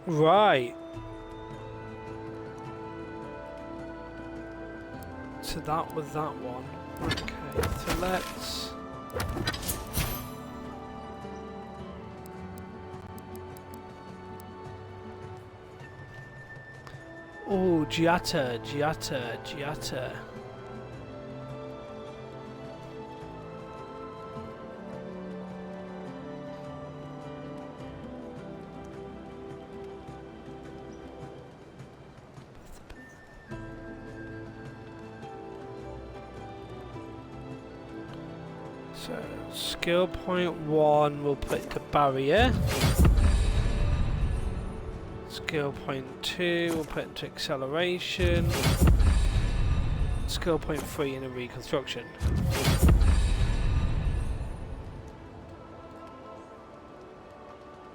Right. So that was that one. Okay, so let's... Oh, Giata. So, skill point 1, we'll put it to barrier. Skill point 2, we'll put it into acceleration. Skill point 3 in a reconstruction.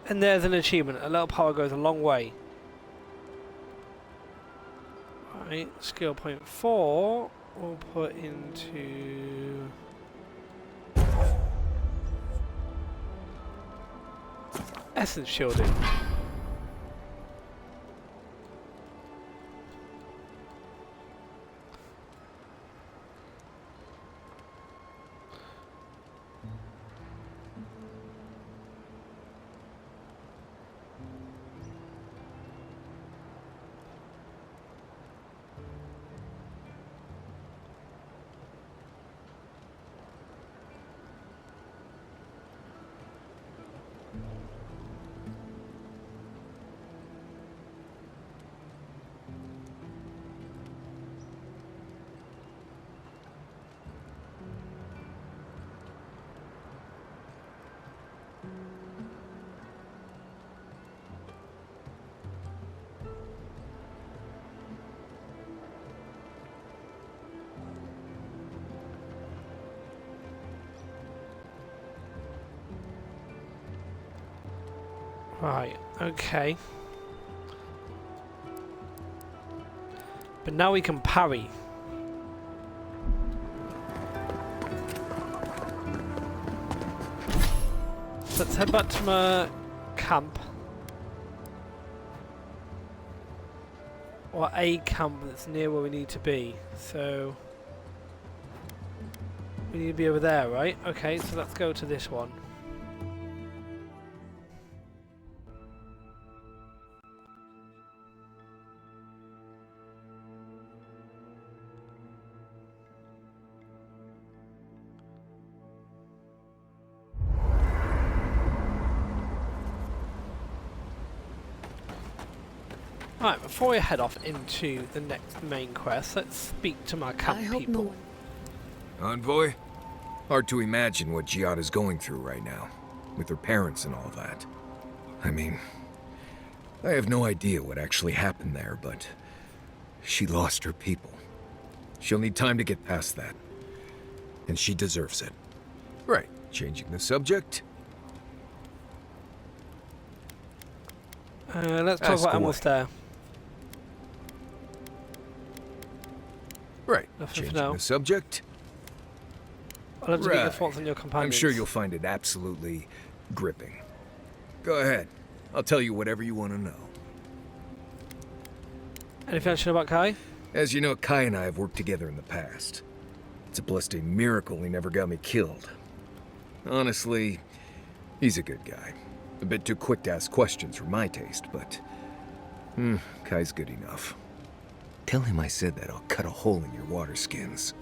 And there's an achievement. A little power goes a long way. Right, skill point 4, we'll put into... essence shielding. Right, okay. But now we can parry. Let's head back to my camp. Or a camp that's near where we need to be. So we need to be over there, right? Okay, so let's go to this one. Alright, before we head off into the next main quest, let's speak to my camp people. Envoy? Hard to imagine what Giada's going through right now, with her parents and all that. I mean, I have no idea what actually happened there, but she lost her people. She'll need time to get past that. And she deserves it. Right, changing the subject. Let's talk about Amelstar. Right, Nothing changing the subject. I'll have to get your thoughts on your companions. I'm sure you'll find it absolutely gripping. Go ahead. I'll tell you whatever you want to know. Anything else you know about Kai? As you know, Kai and I have worked together in the past. It's a blessed miracle he never got me killed. Honestly, he's a good guy. A bit too quick to ask questions for my taste, but... Kai's good enough. Tell him I said that I'll cut a hole in your water skins.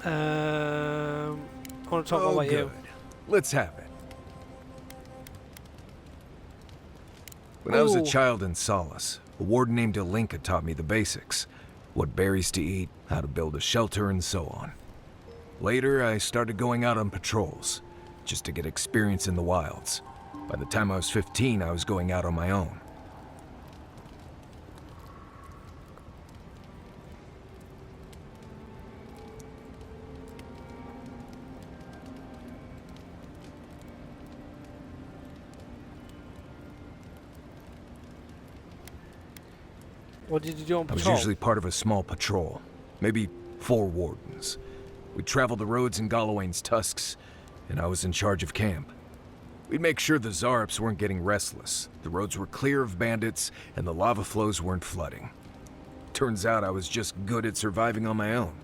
I want to talk more about you. Let's have it. When I was a child in Solace, a warden named Alinka taught me the basics. What berries to eat, how to build a shelter, and so on. Later, I started going out on patrols, just to get experience in the wilds. By the time I was 15, I was going out on my own. What did you do on patrol? I was usually part of a small patrol, maybe 4 wardens. We traveled the roads in Galawain's tusks, and I was in charge of camp. We'd make sure the Zarps weren't getting restless, the roads were clear of bandits, and the lava flows weren't flooding. Turns out I was just good at surviving on my own.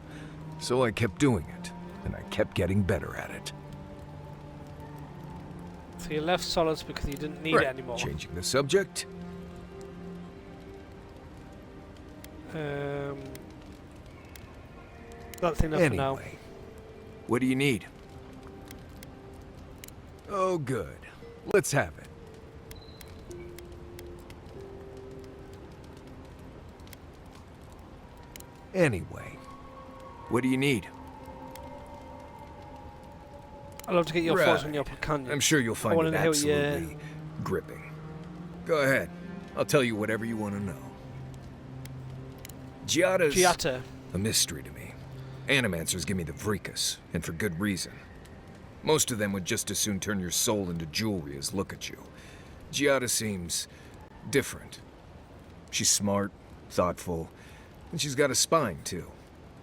So I kept doing it, and I kept getting better at it. So you left Solace because you didn't need it anymore. Changing the subject. That's enough for now. Anyway, what do you need? Oh, good. Let's have it. Anyway, what do you need? I'd love to get your thoughts on the Upper Canyon. I'm sure you'll find it absolutely gripping. Go ahead. I'll tell you whatever you want to know. Giada's a mystery to me. Animancers give me the vricus, and for good reason. Most of them would just as soon turn your soul into jewelry as look at you. Giada seems different. She's smart, thoughtful, and she's got a spine, too.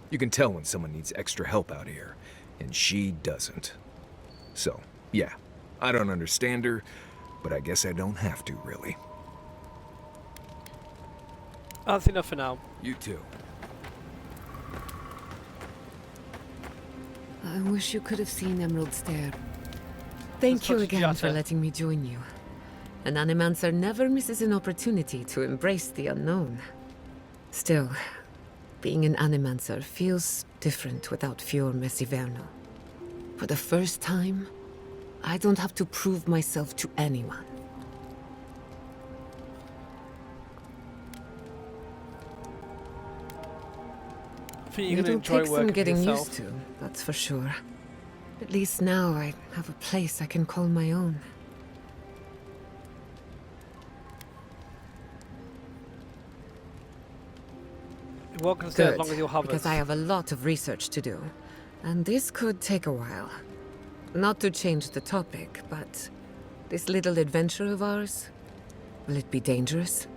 You can tell when someone needs extra help out here, and she doesn't. So, yeah, I don't understand her, but I guess I don't have to, really. That's enough for now. You too. I wish you could have seen Emerald Stair. Thank you again for letting me join you. An Animancer never misses an opportunity to embrace the unknown. Still, being an Animancer feels different without Fior Messiverno. For the first time, I don't have to prove myself to anyone. I think you're going to enjoy working getting yourself. used to, that's for sure. At least now I have a place I can call my own. You're welcome to stay as long as you'll have because us. I have a lot of research to do, and this could take a while. Not to change the topic, but this little adventure of ours, will it be dangerous?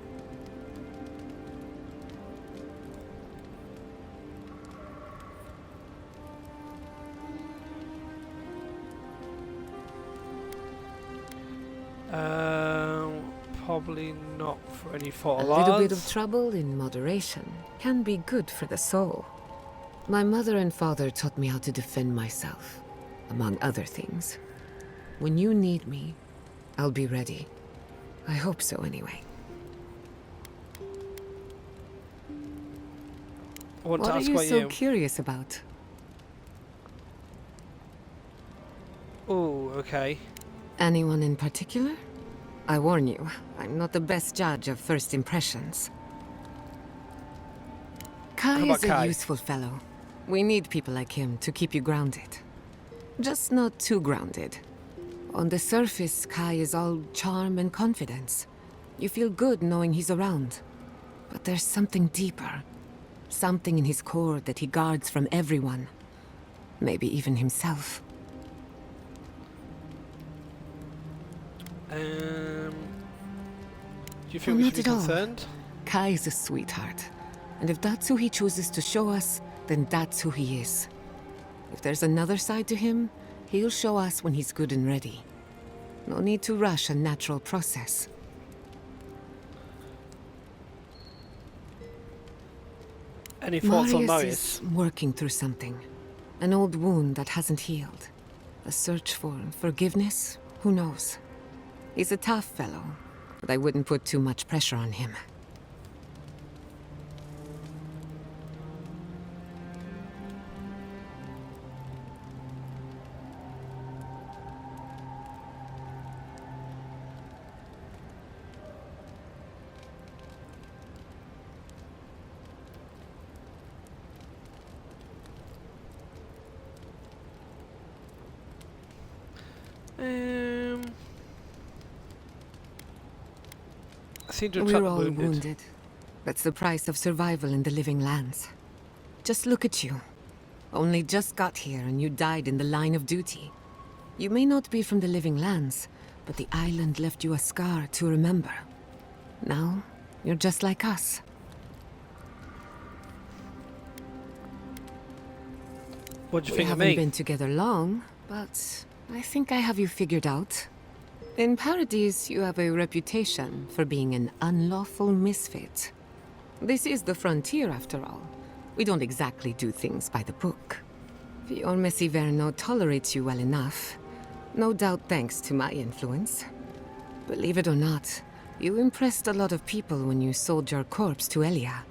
Probably not for any fault A of ours. little bit of trouble in moderation can be good for the soul. My mother and father taught me how to defend myself, among other things. When you need me, I'll be ready. I hope so, anyway. I want What to are ask you about so you. curious about? Oh, okay. Anyone in particular? I warn you, I'm not the best judge of first impressions. Kai How about is a Kai? useful fellow. We need people like him to keep you grounded. Just not too grounded. On the surface, Kai is all charm and confidence. You feel good knowing he's around. But there's something deeper. Something in his core that he guards from everyone. Maybe even himself. Do you think we should be not at all. concerned? Kai is a sweetheart. And if that's who he chooses to show us, then that's who he is. If there's another side to him, he'll show us when he's good and ready. No need to rush a natural process. Any thoughts on Marius Marius? is working through something. An old wound that hasn't healed. A search for forgiveness? Who knows? He's a tough fellow, but I wouldn't put too much pressure on him. I seem to attract We're all wounded. wounded. That's the price of survival in the living lands. Just look at you. Only just got here and you died in the line of duty. You may not be from the living lands, but the island left you a scar to remember. Now, you're just like us. What do you We think of haven't me? been together long, but I think I have you figured out. In Paradise, you have a reputation for being an unlawful misfit. This is the frontier, after all. We don't exactly do things by the book. Fior Messiverno tolerates you well enough. No doubt thanks to my influence. Believe it or not, you impressed a lot of people when you sold your corpse to Elia.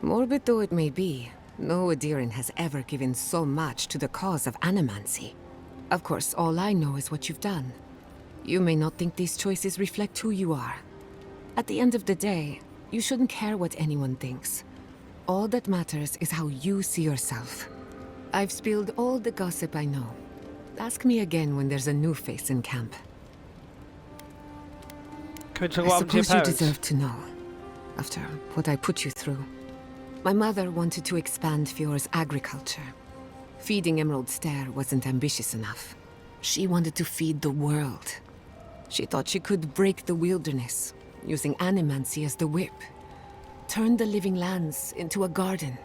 Morbid though it may be, no Adiran has ever given so much to the cause of animancy. Of course, all I know is what you've done. You may not think these choices reflect who you are. At the end of the day, you shouldn't care what anyone thinks. All that matters is how you see yourself. I've spilled all the gossip I know. Ask me again when there's a new face in camp. Can we talk I about your suppose you parents? deserve to know, after what I put you through. My mother wanted to expand Fior's agriculture. Feeding Emerald Stair wasn't ambitious enough. She wanted to feed the world. She thought she could break the wilderness, using animancy as the whip. Turn the living lands into a garden.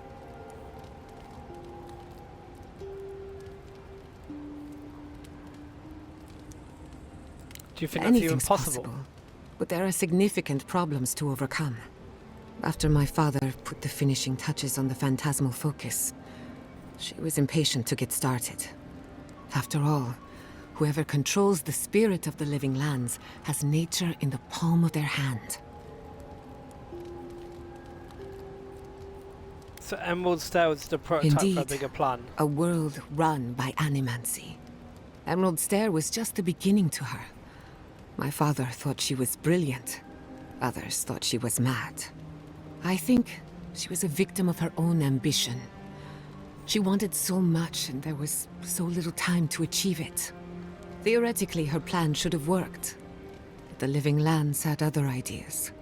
Do you think that's even Anything's possible? possible, but there are significant problems to overcome. After my father put the finishing touches on the phantasmal focus, she was impatient to get started. After all, whoever controls the spirit of the living lands has nature in the palm of their hand. So Emerald Stair was the prototype for a Indeed. bigger plan. A world run by animancy. Emerald Stair was just the beginning to her. My father thought she was brilliant. Others thought she was mad. I think she was a victim of her own ambition. She wanted so much, and there was so little time to achieve it. Theoretically, her plan should have worked. But the living lands had other ideas.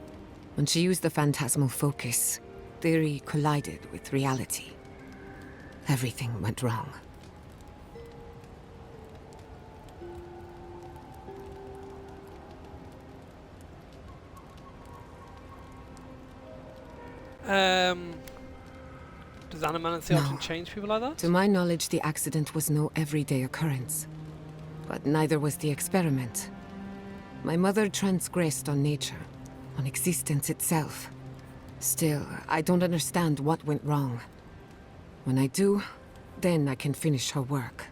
When she used the phantasmal focus, theory collided with reality. Everything went wrong. Does animancy No. often change people like that? To my knowledge, the accident was no everyday occurrence. But neither was the experiment. My mother transgressed on nature, on existence itself. Still, I don't understand what went wrong. When I do, then I can finish her work.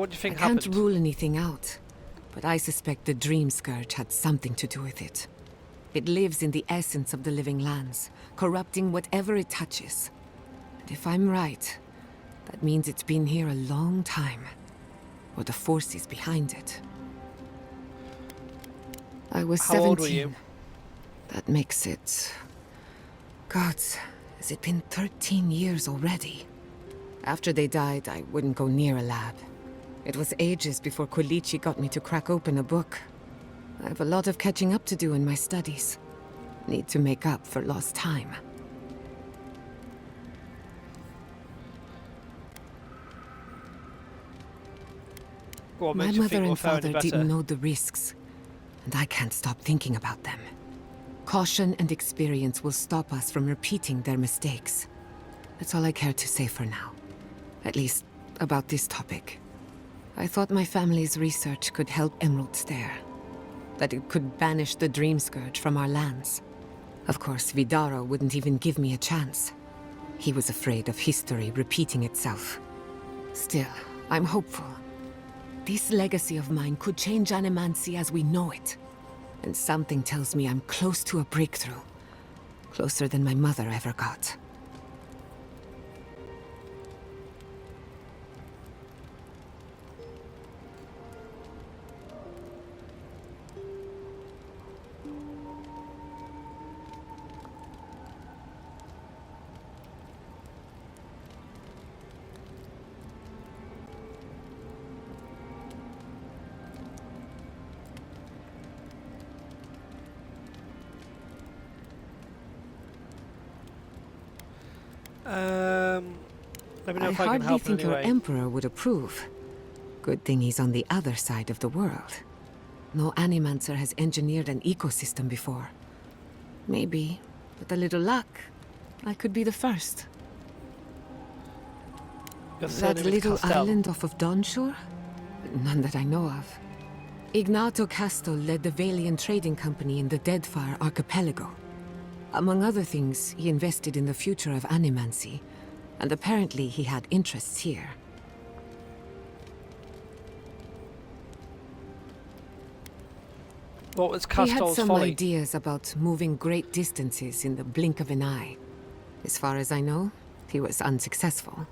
What do you I think can't happened? rule anything out, but I suspect the Dream Scourge had something to do with it. It lives in the essence of the living lands, corrupting whatever it touches. And if I'm right, that means it's been here a long time. Or the forces behind it. I was How 17. old were you? That makes it... Gods, has it been 13 years already? After they died, I wouldn't go near a lab. It was ages before Quilici got me to crack open a book. I have a lot of catching up to do in my studies. Need to make up for lost time. What My makes you mother think we'll and fare any father better? didn't know the risks, and I can't stop thinking about them. Caution and experience will stop us from repeating their mistakes. That's all I care to say for now. At least, about this topic. I thought my family's research could help Emerald Stair. That it could banish the Dream Scourge from our lands. Of course, Vidaro wouldn't even give me a chance. He was afraid of history repeating itself. Still, I'm hopeful. This legacy of mine could change animancy as we know it. And something tells me I'm close to a breakthrough. Closer than my mother ever got. Let me know I if I can hardly help in think any your way. emperor would approve. Good thing he's on the other side of the world. no Animancer has engineered an ecosystem before. Maybe, with a little luck, I could be the first. That little island off of Dawnshore? None that I know of. Ignato Castel led the Valian trading company in the Deadfire archipelago. Among other things, he invested in the future of animancy, and apparently he had interests here. What was He had Castel's some folly? ideas about moving great distances in the blink of an eye. As far as I know, he was unsuccessful.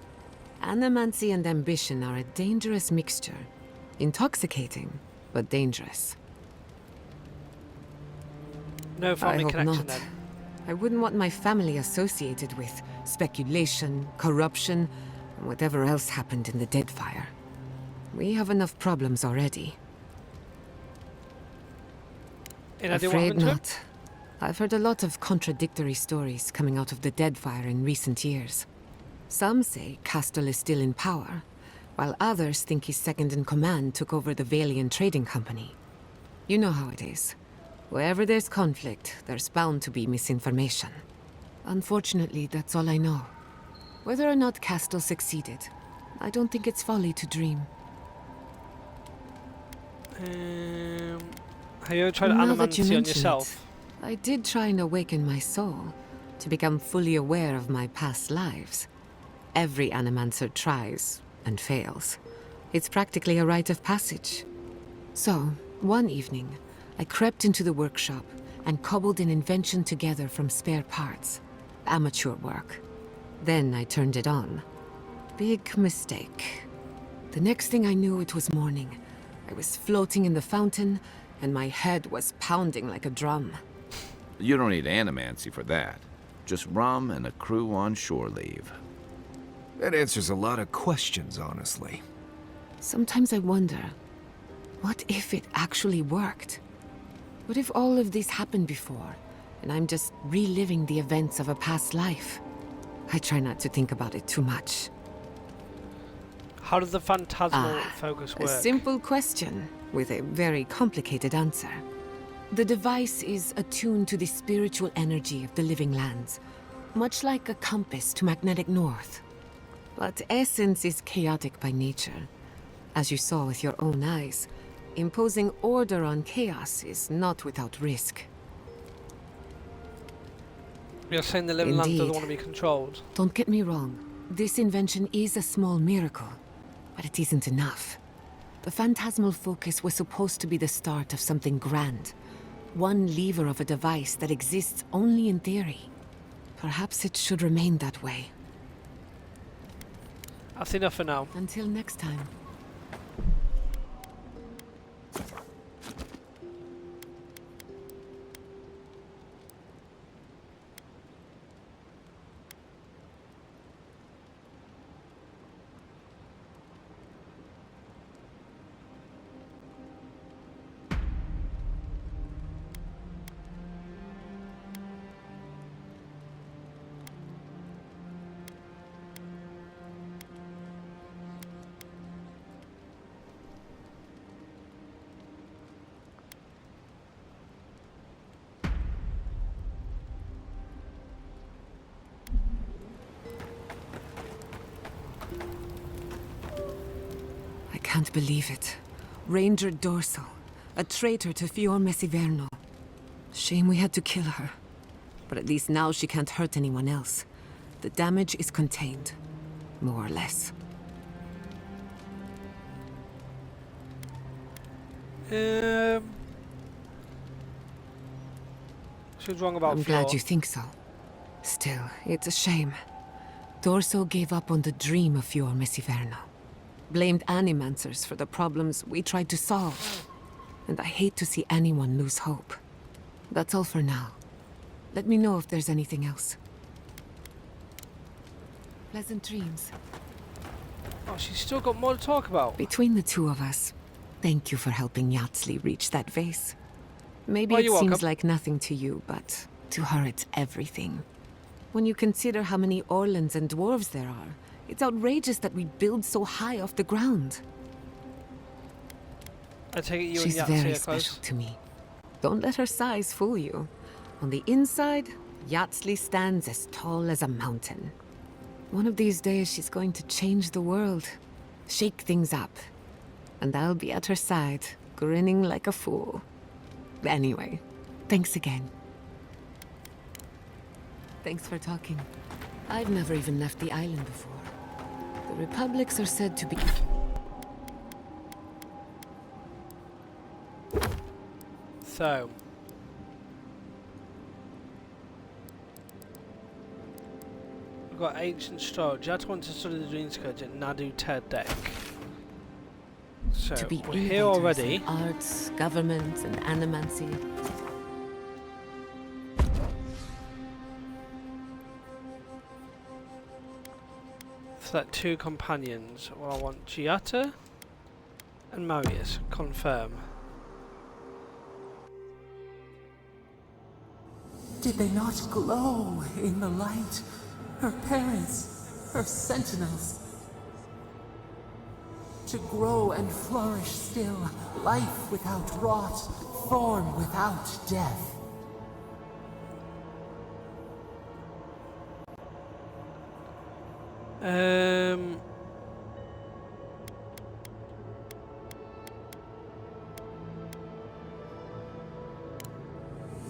Animancy and ambition are a dangerous mixture. Intoxicating, but dangerous. No family I hope connection not. then. I wouldn't want my family associated with speculation, corruption, and whatever else happened in the Deadfire. We have enough problems already. Any idea what Afraid happened to him? not. I've heard a lot of contradictory stories coming out of the Deadfire in recent years. Some say Castel is still in power, while others think his second-in-command took over the Valian trading company. You know how it is. Wherever there's conflict, there's bound to be misinformation. Unfortunately, that's all I know. Whether or not Castel succeeded, I don't think it's folly to dream. Have you ever tried Now that you animancy on mention yourself? it, I did try and awaken my soul, to become fully aware of my past lives. Every animancer tries, and fails. It's practically a rite of passage. So, one evening, I crept into the workshop and cobbled an invention together from spare parts. Amateur work. Then I turned it on. Big mistake. The next thing I knew, it was morning. I was floating in the fountain, and my head was pounding like a drum. You don't need animancy for that. Just rum and a crew on shore leave. That answers a lot of questions, honestly. Sometimes I wonder, what if it actually worked? What if all of this happened before, and I'm just reliving the events of a past life? I try not to think about it too much. How does the phantasmal focus A work? simple question with a very complicated answer. The device is attuned to the spiritual energy of the living lands, much like a compass to magnetic north. But essence is chaotic by nature. As you saw with your own eyes, imposing order on chaos is not without risk. You're saying the living land doesn't Indeed. want to be controlled. Don't get me wrong, this invention is a small miracle, but it isn't enough. The phantasmal focus was supposed to be the start of something grand. One lever of a device that exists only in theory. Perhaps it should remain that way. That's enough for now. Until next time. I can't believe it. Ranger Dorsal, a traitor to Fior Messiverno. Shame we had to kill her. But at least now she can't hurt anyone else. The damage is contained, more or less. She was wrong about I'm Fior. glad you think so. Still, it's a shame. Dorso gave up on the dream of Fior Messiverno. Blamed animancers for the problems we tried to solve. And I hate to see anyone lose hope. That's all for now. Let me know if there's anything else. Pleasant dreams. Oh, she's still got more to talk about. Between the two of us, thank you for helping Yatsley reach that vase. Maybe Oh, it you're seems welcome. like nothing to you, but to her it's everything. When you consider how many Orlans and dwarves there are, it's outrageous that we build so high off the ground. I take it you She's and very Yahtzee are special close? to me. Don't let her size fool you. On the inside, Yahtzee stands as tall as a mountain. One of these days, she's going to change the world, shake things up. And I'll be at her side, grinning like a fool. Anyway, thanks again. Thanks for talking. I've never even left the island before. The republics are said to be... So... we've got ancient storage. You have to want to study the Dream Scourge at Nadu Ted deck. So, to be we're here innovators already. in arts, government, and animancy. Select 2 companions. Well, I want Giata and Marius. Confirm. Did they not glow in the light? Her parents, her sentinels. To grow and flourish still, life without rot, form without death.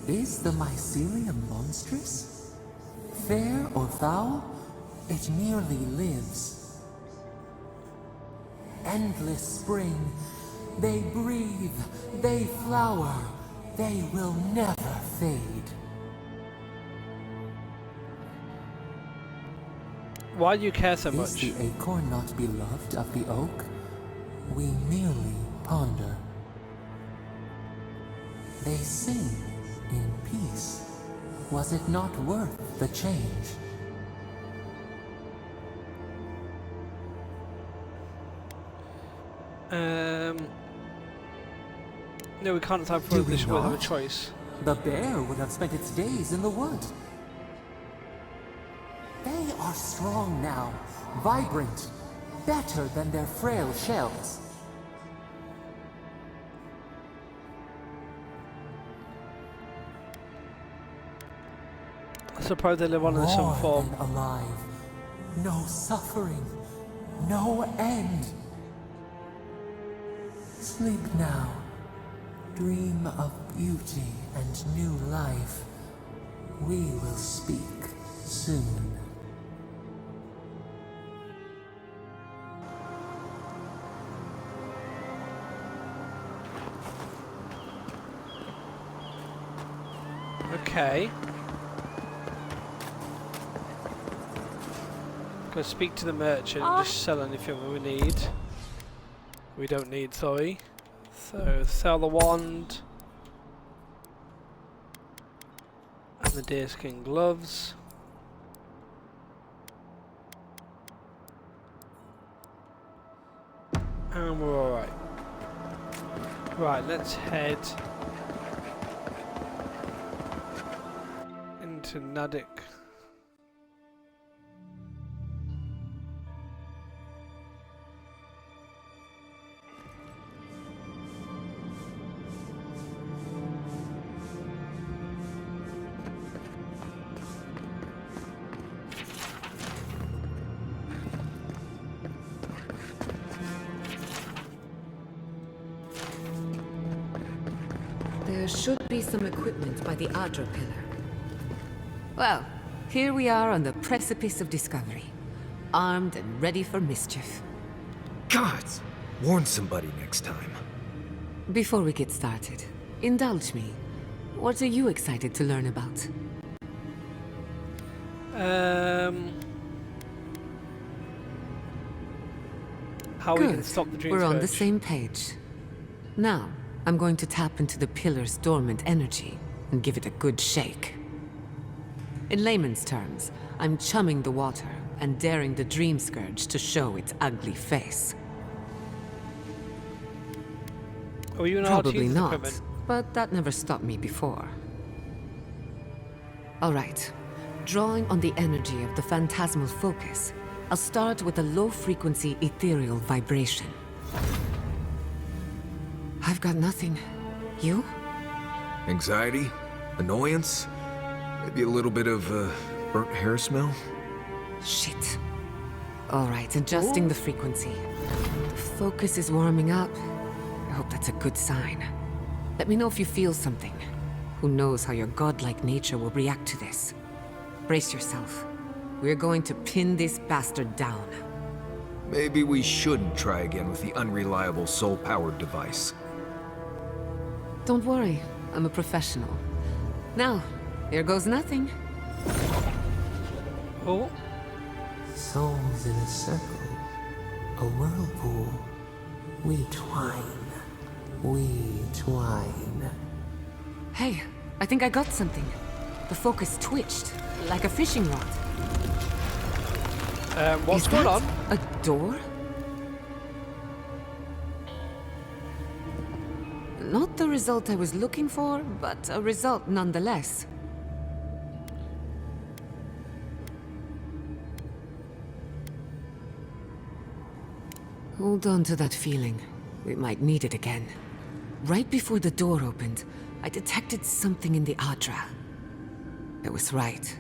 Is the mycelium monstrous? Fair or foul, it merely lives. Endless spring, they breathe, they flower, they will never fade. Why do you care so Is much? the acorn not beloved of the oak? We merely ponder. They sing in peace. Was it not worth the change? No, we can't decide for Do we this. We'll have a not? choice. The bear would have spent its days in the wood. They are strong now, vibrant, better than their frail shells. I suppose they live on in some More form. than alive. No suffering, no end. Sleep now. Dream of beauty and new life. We will speak soon. Okay. Go speak to the merchant, just sell anything we need. We don't need, sorry. So, sell the wand. And the deerskin gloves. And we're alright. Right, let's head into Nadic. There should be some equipment by the Adra pillar. Well, here we are on the precipice of discovery. Armed and ready for mischief. Gods! Warn somebody next time. Before we get started, indulge me. What are you excited to learn about? How we can stop the Dream We're on the Scourge. same page. Now, I'm going to tap into the pillar's dormant energy and give it a good shake. In layman's terms, I'm chumming the water and daring the Dream Scourge to show its ugly face. Are you allowed to Probably use this not, equipment? but that never stopped me before. All right. Drawing on the energy of the phantasmal focus, I'll start with a low-frequency ethereal vibration. I've got nothing. You? Anxiety? Annoyance? Maybe a little bit of burnt hair smell? Shit. Alright, adjusting the frequency. The focus is warming up. I hope that's a good sign. Let me know if you feel something. Who knows how your godlike nature will react to this. Brace yourself. We're going to pin this bastard down. Maybe we shouldn't try again with the unreliable soul-powered device. Don't worry, I'm a professional. Now, there goes nothing. Oh, Souls in a circle, a whirlpool. We twine, we twine. Hey, I think I got something. The focus twitched, like a fishing rod. what's Is going that on? a door? Not the result I was looking for, but a result nonetheless. Hold on to that feeling. We might need it again. Right before the door opened, I detected something in the Adra. I was right.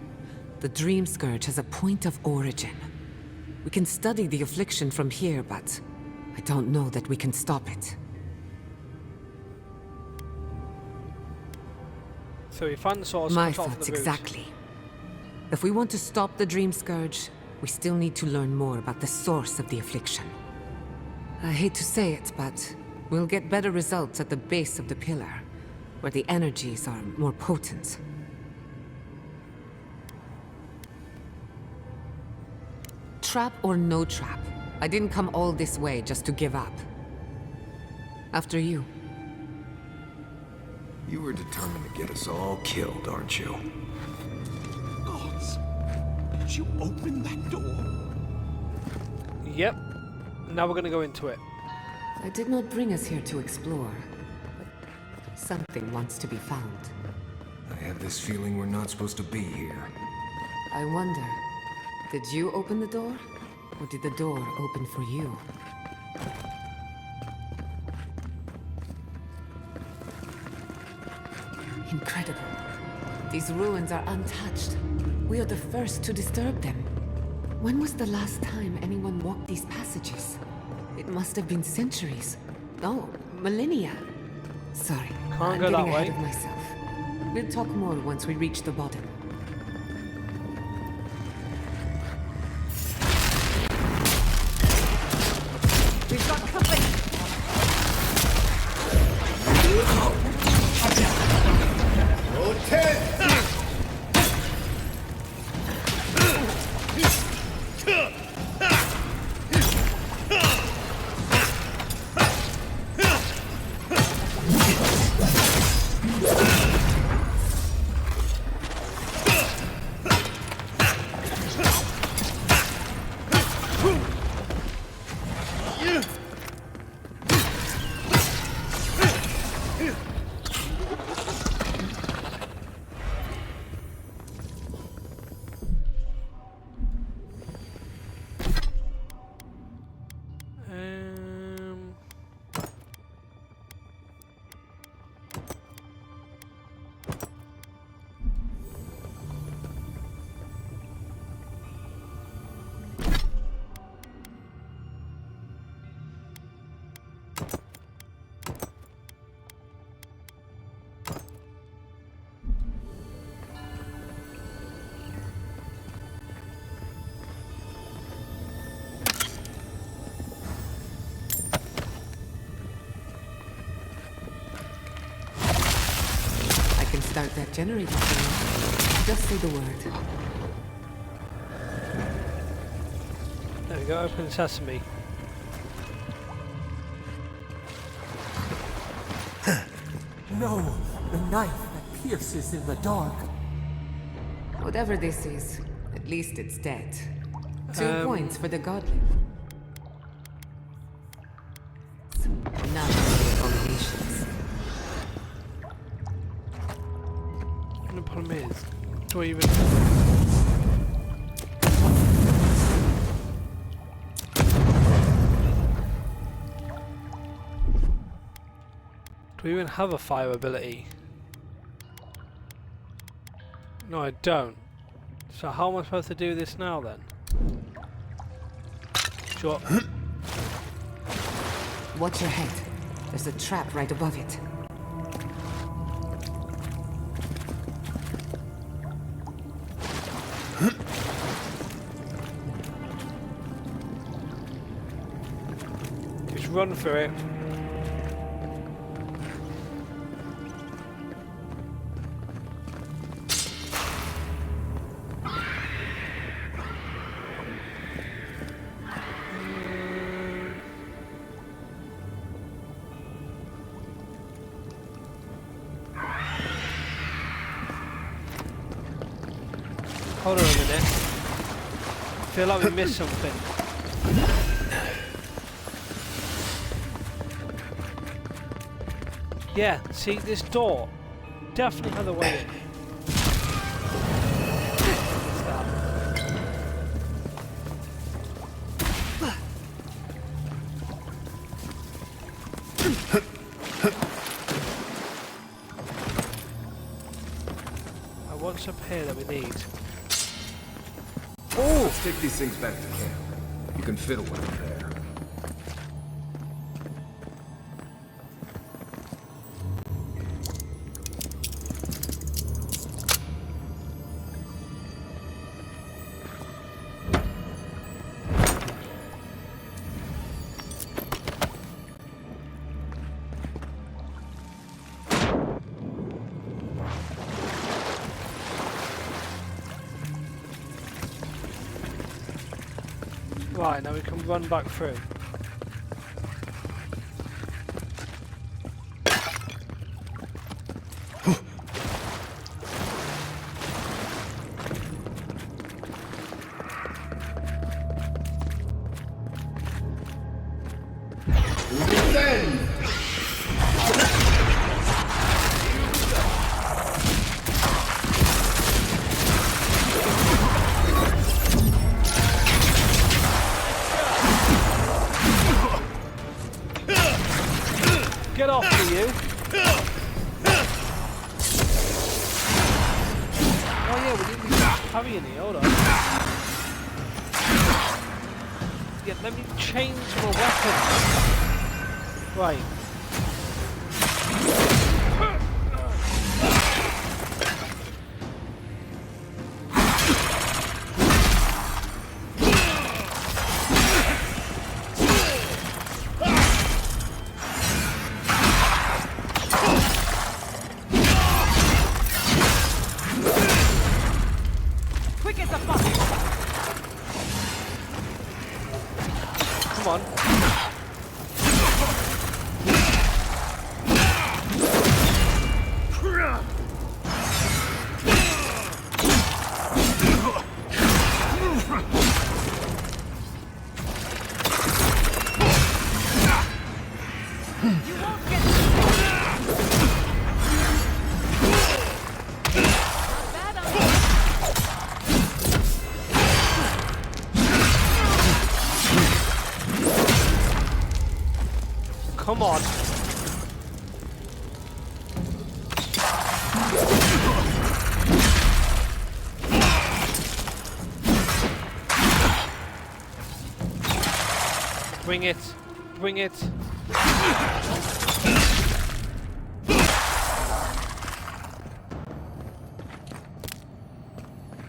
The Dream Scourge has a point of origin. We can study the affliction from here, but I don't know that we can stop it. So we found the source. My cut off thoughts the root. exactly. If we want to stop the Dream Scourge, we still need to learn more about the source of the affliction. I hate to say it, but we'll get better results at the base of the pillar, where the energies are more potent. Trap or no trap, I didn't come all this way just to give up. After you. You were determined to get us all killed, aren't you? Gods, did you open that door? Yep. Now we're going to go into it. I did not bring us here to explore, but something wants to be found. I have this feeling we're not supposed to be here. I wonder, did you open the door? Or did the door open for you? Incredible. These ruins are untouched. We are the first to disturb them. When was the last time anyone walked these passages? It must have been centuries. No, millennia. Sorry, Can't I'm go getting that ahead way. of myself. We'll talk more once we reach the bottom. We've got company! Start that generator thing. Just say the word. There we go, open sesame. No, the knife that pierces in the dark. Whatever this is, at least it's dead. 2 points for the godly. None of the abominations. The problem is, do I even... Do we even have a fire ability? No, I don't. So how am I supposed to do this now then? Sure. Watch your head. There's a trap right above it. Just run for it. Hold on a minute. I feel like we missed something. Yeah, see this door? Definitely has a way in. What's that? What's up here that we need? Oh! Let's take these things back to camp. You can fiddle with them there. Right, now we can run back through. Get off of you! Oh yeah, we didn't carry any, hold on. Yeah, let me change my weapon. Right. Come on. Come on. Bring it. Bring it.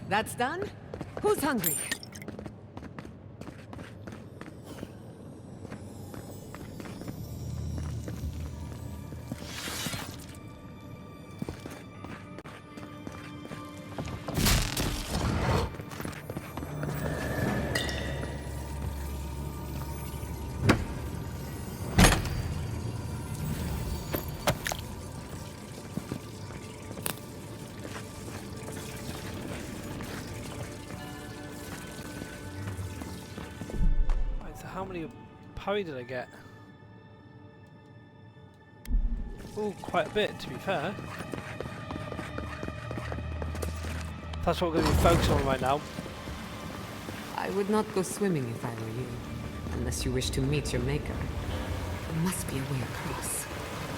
That's done? Who's hungry? How many parry did I get? Oh, quite a bit, to be fair. That's what we're going to be focusing on right now. I would not go swimming if I were you. Unless you wish to meet your maker. There must be a way across.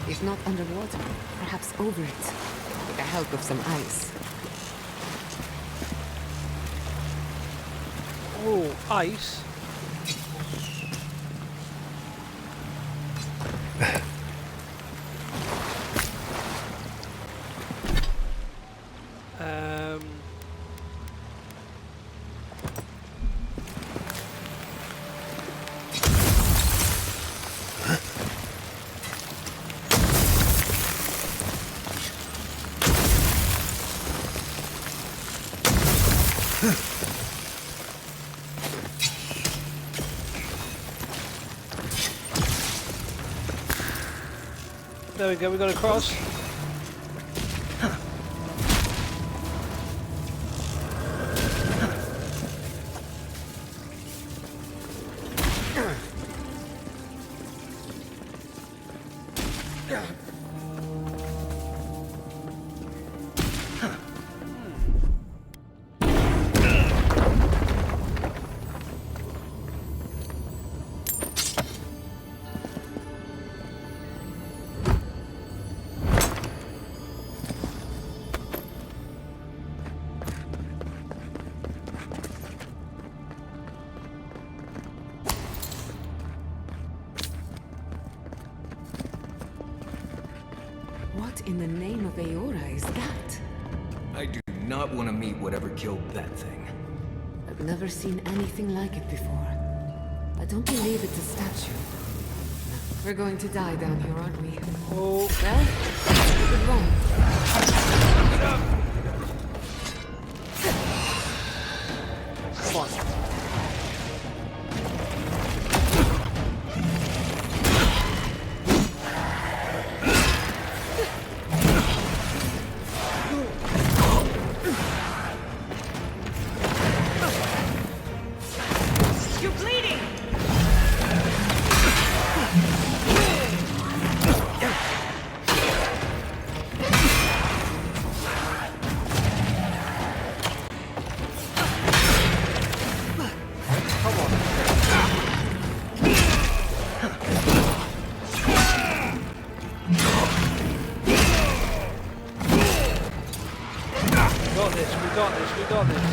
If not underwater, perhaps over it, with the help of some ice. Oh, ice. There we go, we got a cross. What in the name of Aora is that? I do not want to meet whatever killed that thing. I've never seen anything like it before. I don't believe it's a statue. We're going to die down here, aren't we? Oh. Well, good one. Come on. We got this.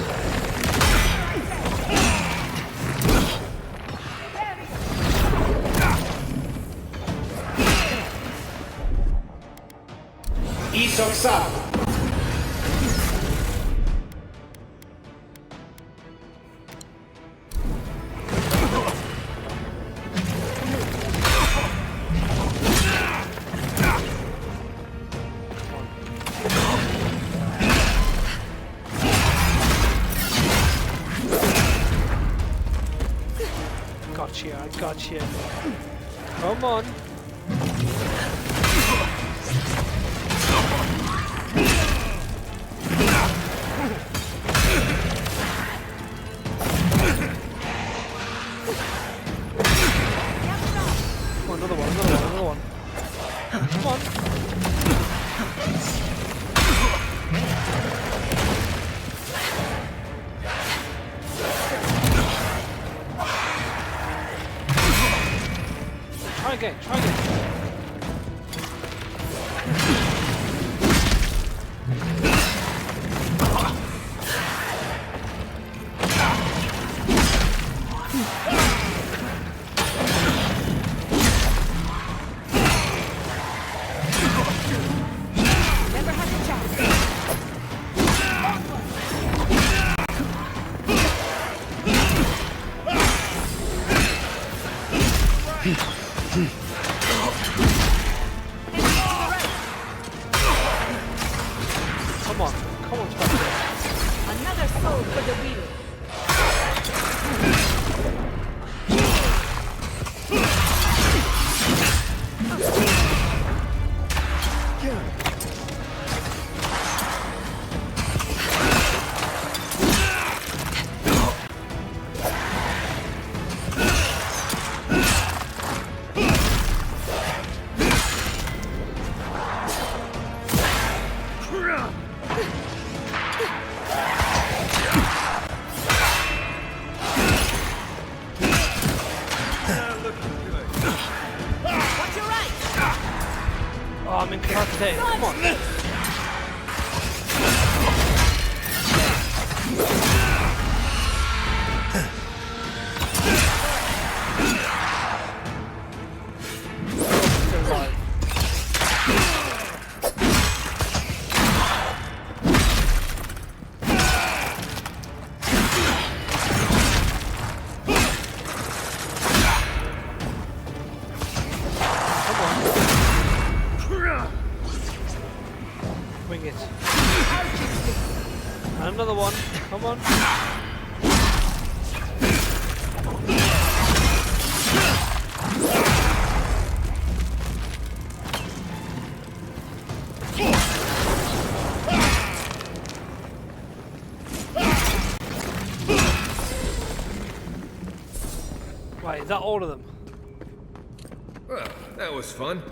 I got you. Come on. Oh, another one. Come on. Try again. Come on, Spencer. Another soul for the wheel. And another one. Come on. Right, is that all of them? Well, that was fun.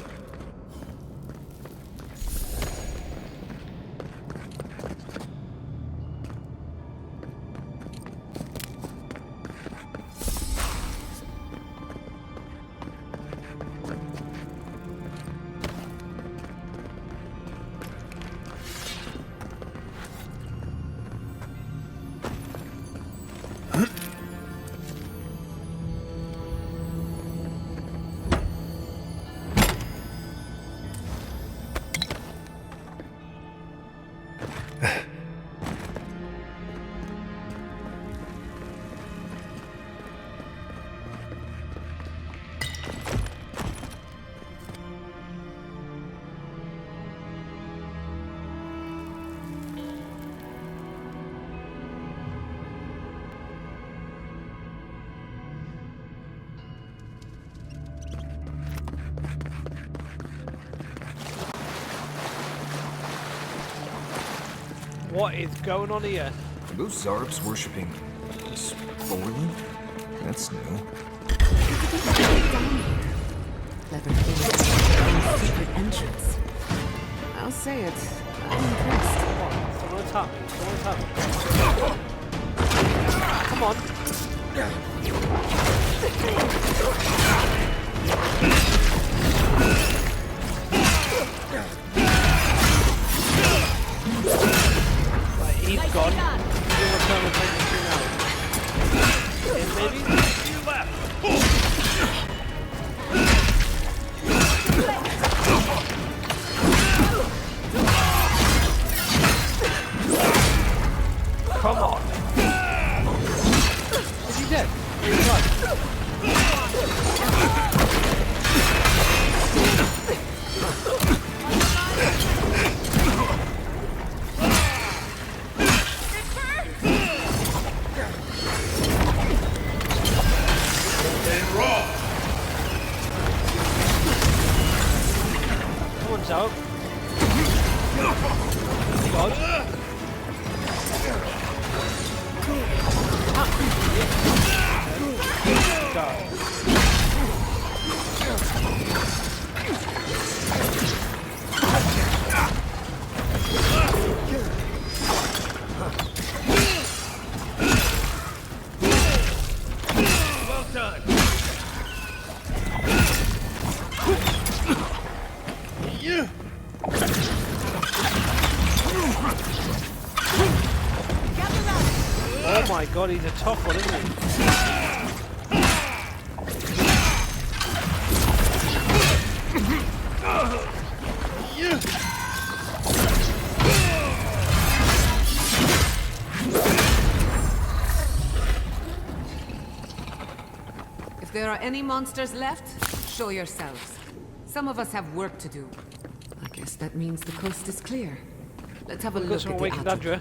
What is going on here? Are those Zarbs worshipping this Borland? That's new. Clever thing. Secret entrance. I'll say it. I'm impressed. Someone's happening. Someone's happening. Come on. Right, he's gone. He'll return and take the thing out. And maybe you left. Come on. Is he dead? He's not. Someone's out. God. Well done. You. Oh my god, he's a tough one, isn't he? If there are any monsters left, show yourselves. Some of us have work to do. I guess that means the coast is clear. Let's have a Got look some at the awakened Adra. Adra.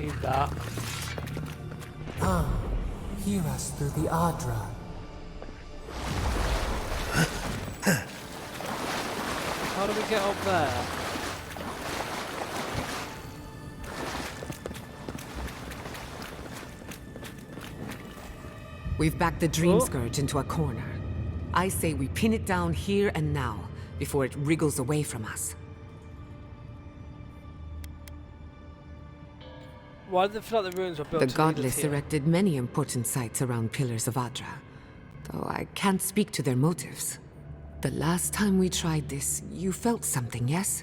Need that. Hear us through the Adra. How do we get up there? We've backed the Dream Oh. Scourge into a corner. I say we pin it down here and now, before it wriggles away from us. Why did they feel like the ruins were built The to lead us Godless here? erected many important sites around Pillars of Adra, though I can't speak to their motives. The last time we tried this, you felt something, yes?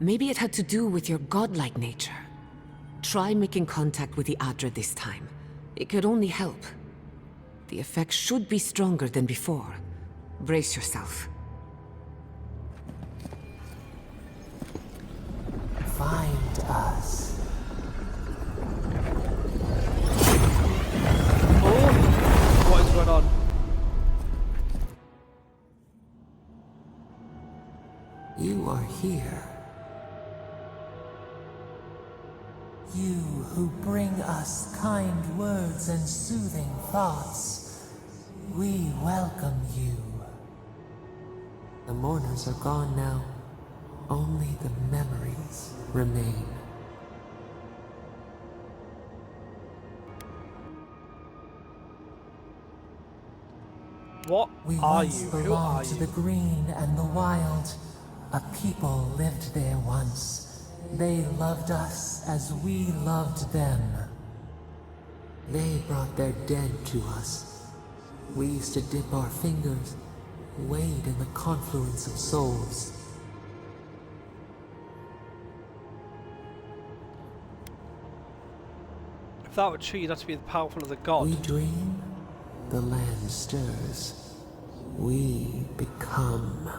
Maybe it had to do with your godlike nature. Try making contact with the Adra this time. It could only help. The effect should be stronger than before. Brace yourself. Find us. You who bring us kind words and soothing thoughts, we welcome you. The mourners are gone now. Only the memories remain. What We are once you? Who are belonged to you? the green and the wild. A people lived there once. They loved us as we loved them. They brought their dead to us. We used to dip our fingers, wade in the confluence of souls. If that were true, you'd have to be as powerful as a god. We dream, the land stirs. We become.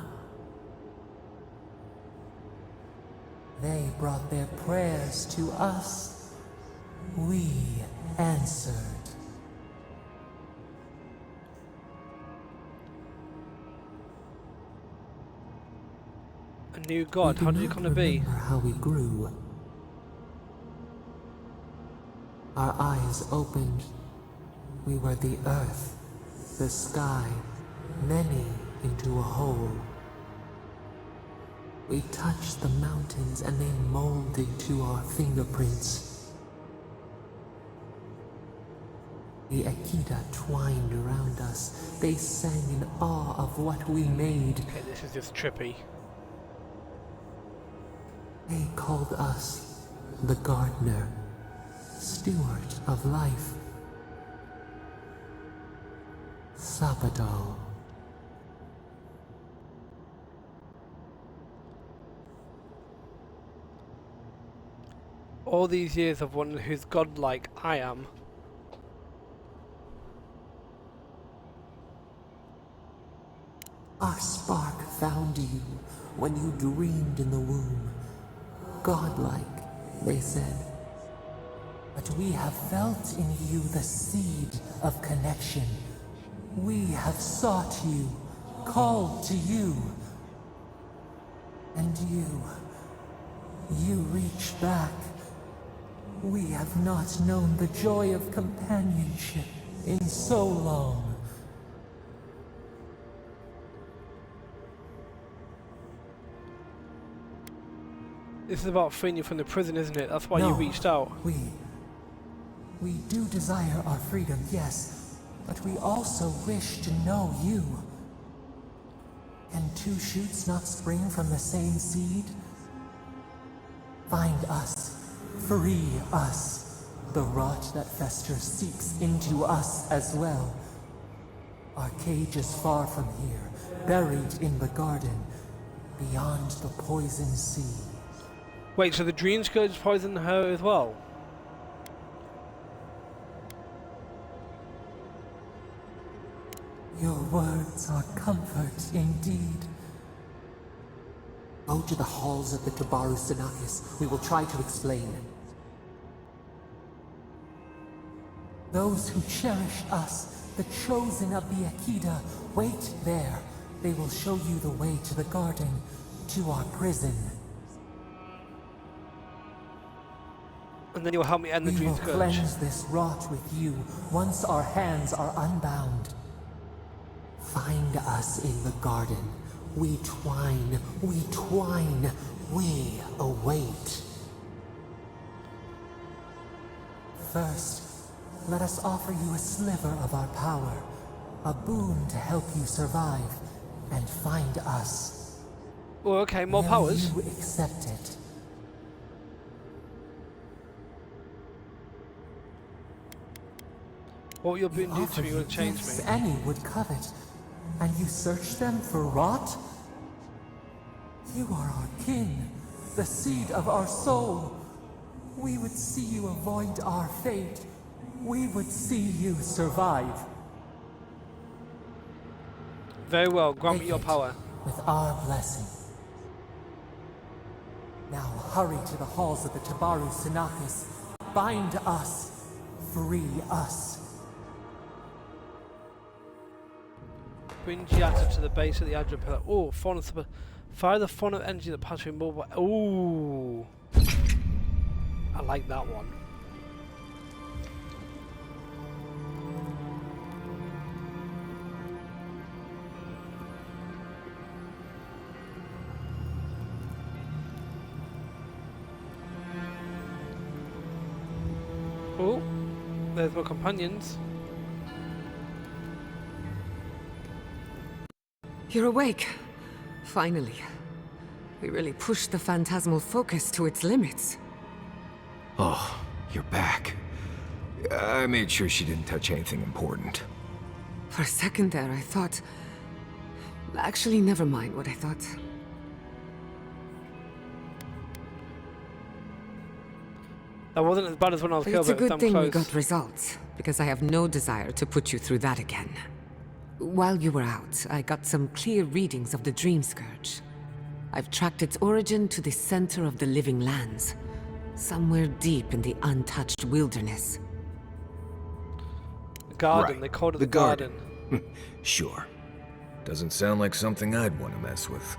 They brought their prayers to us. We answered. A new god, how did you come to be? Remember how we grew. Our eyes opened. We were the earth, the sky, many into a whole. We touched the mountains and they molded to our fingerprints. The Akita twined around us. They sang in awe of what we made. Okay, this is just trippy. They called us the gardener, steward of life. Sabado. All these years of wondering who's godlike I am. Our spark found you when you dreamed in the womb. Godlike, they said. But we have felt in you the seed of connection. We have sought you, called to you. And you reach back. We have not known the joy of companionship in so long. This is about freeing you from the prison, isn't it? That's why No, you reached out. We do desire our freedom, yes, but we also wish to know you. Can two shoots not spring from the same seed? Find us. Free us. The rot that festers seeps into us as well. Our cage is far from here, buried in the garden, beyond the poison sea. Wait, so the dream scourge poisoned her as well? Your words are comfort indeed. Go to the halls of the Tabaru Sinakis. We will try to explain. Those who cherish us, the chosen of the Akita, wait there. They will show you the way to the garden, to our prison. And then you'll help me end the We dream will scourge. cleanse this rot with you once our hands are unbound. Find us in the garden. We twine, we await. First, let us offer you a sliver of our power, a boon to help you survive and find us. Oh, okay, more Will powers. you accept it? What you're being do to me will change Gifts me. any would covet, and you search them for rot? You are our kin, the seed of our soul. We would see you avoid our fate. We would see you survive. Very well, grant me Take your it power. with our blessing. Now hurry to the halls of the Tabaru Sinakis. Bind us. Free us. Bring Giata to the base of the Adra pillar. Oh, fire the font of energy that passes through mobile. Ooh. I like that one. Oh, there's my companions. You're awake. Finally. We really pushed the phantasmal focus to its limits. Oh, you're back. I made sure she didn't touch anything important. For a second there, I thought... Actually, never mind what I thought. That wasn't as bad as when I was killed, It's a but good damn thing close. we got results, because I have no desire to put you through that again. While you were out, I got some clear readings of the Dream Scourge. I've tracked its origin to the center of the living lands, somewhere deep in the untouched wilderness. The garden, Right, they called it the the garden. Sure. Doesn't sound like something I'd want to mess with.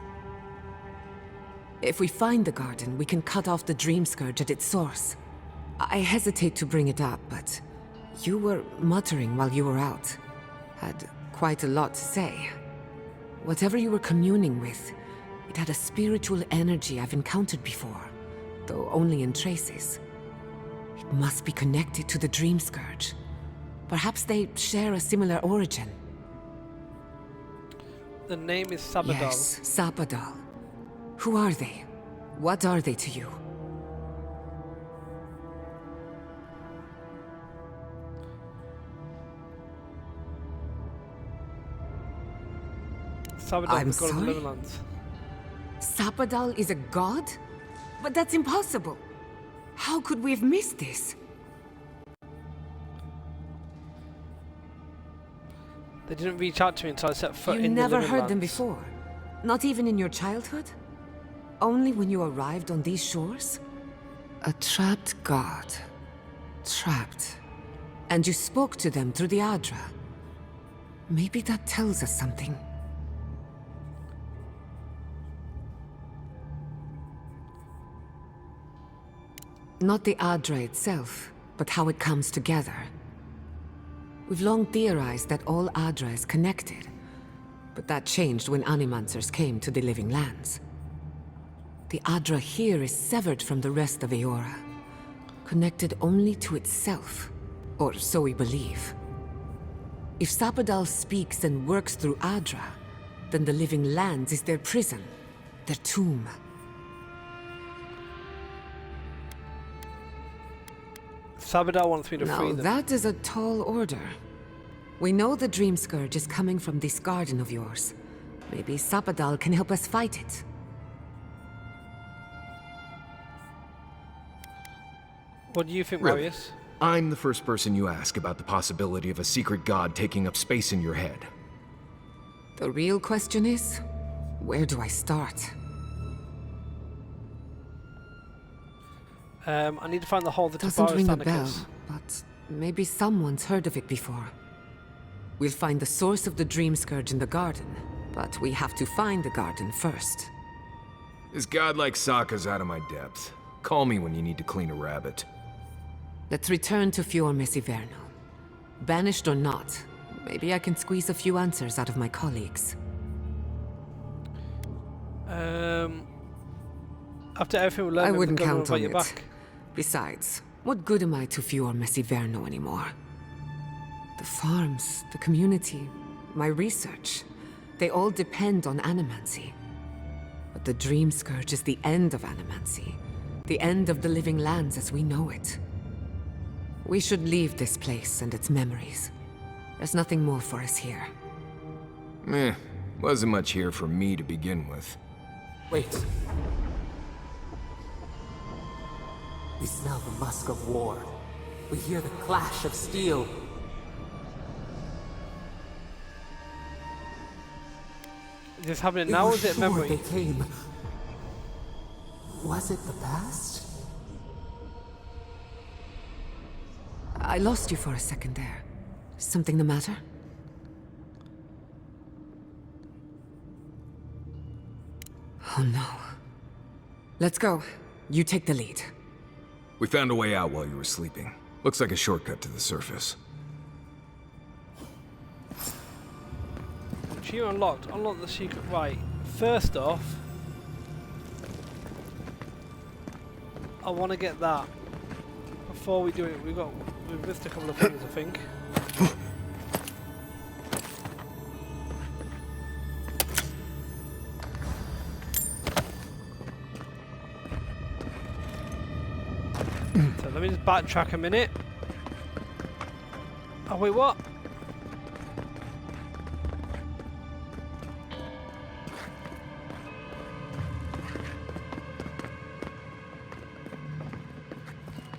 If we find the garden, we can cut off the Dream Scourge at its source. I hesitate to bring it up, but you were muttering while you were out. Had quite a lot to say. Whatever you were communing with, it had a spiritual energy I've encountered before, though only in traces. It must be connected to the Dream Scourge. Perhaps they share a similar origin. The name is Sabadal. Yes, Sabadal. Who are they? What are they to you? Sabadal, I'm the god of the sorry? Liverlands. Sabadal is a god? But that's impossible. How could we have missed this? They didn't reach out to me until I set foot You in never the heard them Liverlands. before? Not even in your childhood? Only when you arrived on these shores? A trapped god. Trapped. And you spoke to them through the Adra. Maybe that tells us something. Not the Adra itself, but how it comes together. We've long theorized that all Adra is connected, but that changed when Animancers came to the Living Lands. The Adra here is severed from the rest of Eora, connected only to itself, or so we believe. If Sabadal speaks and works through Adra, then the Living Lands is their prison, their tomb. Sabadal wants me to free Now them. that is a tall order. We know the Dream Scourge is coming from this garden of yours. Maybe Sabadal can help us fight it. What do you think, Really? Marius? I'm the first person you ask about the possibility of a secret god taking up space in your head. The real question is, where do I start? I need to find the hole that Doesn't ring a bell, Tabaris but maybe someone's heard of it before. We'll find the source of the Dream Scourge in the garden, but we have to find the garden first. This god like Sokka's out of my depth. Call me when you need to clean a rabbit. Let's return to Fior Mesiverno. Banished or not, maybe I can squeeze a few answers out of my colleagues. After everything we learned, I maybe wouldn't the government count on will it. invite you back. Besides, what good am I to Fior Mesiverno anymore? The farms, the community, my research, they all depend on animancy. But the Dream Scourge is the end of animancy. The end of the Living Lands as we know it. We should leave this place and its memories. There's nothing more for us here. Wasn't much here for me to begin with. Wait. We smell the musk of war. We hear the clash of steel. Is this happening We now were or is it sure memory? they came. Was it the past? I lost you for a second there. Something the matter? Oh no. Let's go. You take the lead. We found a way out while you were sleeping. Looks like a shortcut to the surface. Achievement unlocked. Unlock the secret. Right. First off, I want to get that. Before we do it, we've missed a couple of things, I think. So let me just backtrack a minute. Oh wait, what?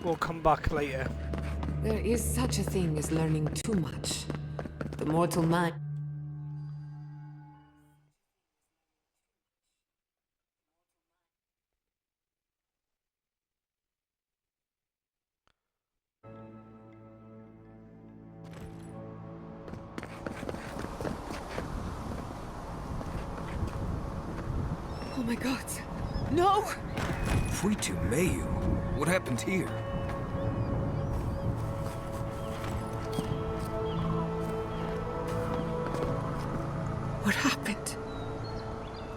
We'll come back later. There is such a thing as learning too much. The mortal mind. Oh my god. No! Fuitu Mayu? What happened here? What happened?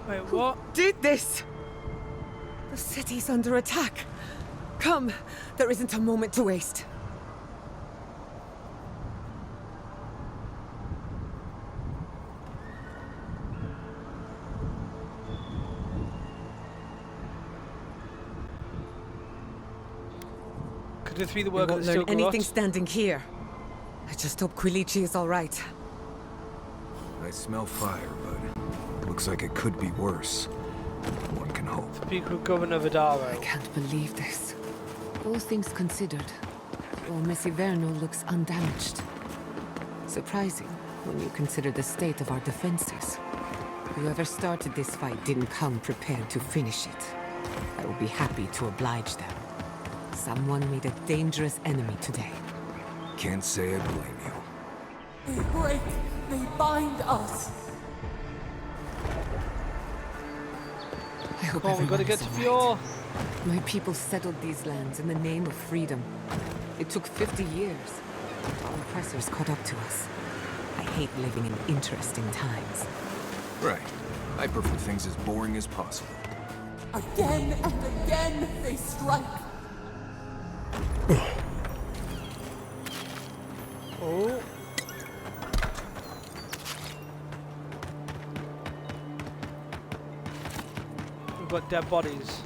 Wait, what? Did this? The city's under attack. Come, there isn't a moment to waste. Could this be the We work of won't the learn Steel anything Garrote? standing here. I just hope Quilichi is all right. I smell fire, but looks like it could be worse. One can hope. Speak with Governor Vidaro. I can't believe this. All things considered, well, Messiverno looks undamaged. Surprising when you consider the state of our defenses. Whoever started this fight didn't come prepared to finish it. I will be happy to oblige them. Someone made a dangerous enemy today. Can't say I blame you. They break, they bind us. I hope Come on, we've got to everyone get is to all right. Fjord. My people settled these lands in the name of freedom. It took 50 years. Our oppressors caught up to us. I hate living in interesting times. Right. I prefer things as boring as possible. Again and again they strike. Oh. We've got dead bodies.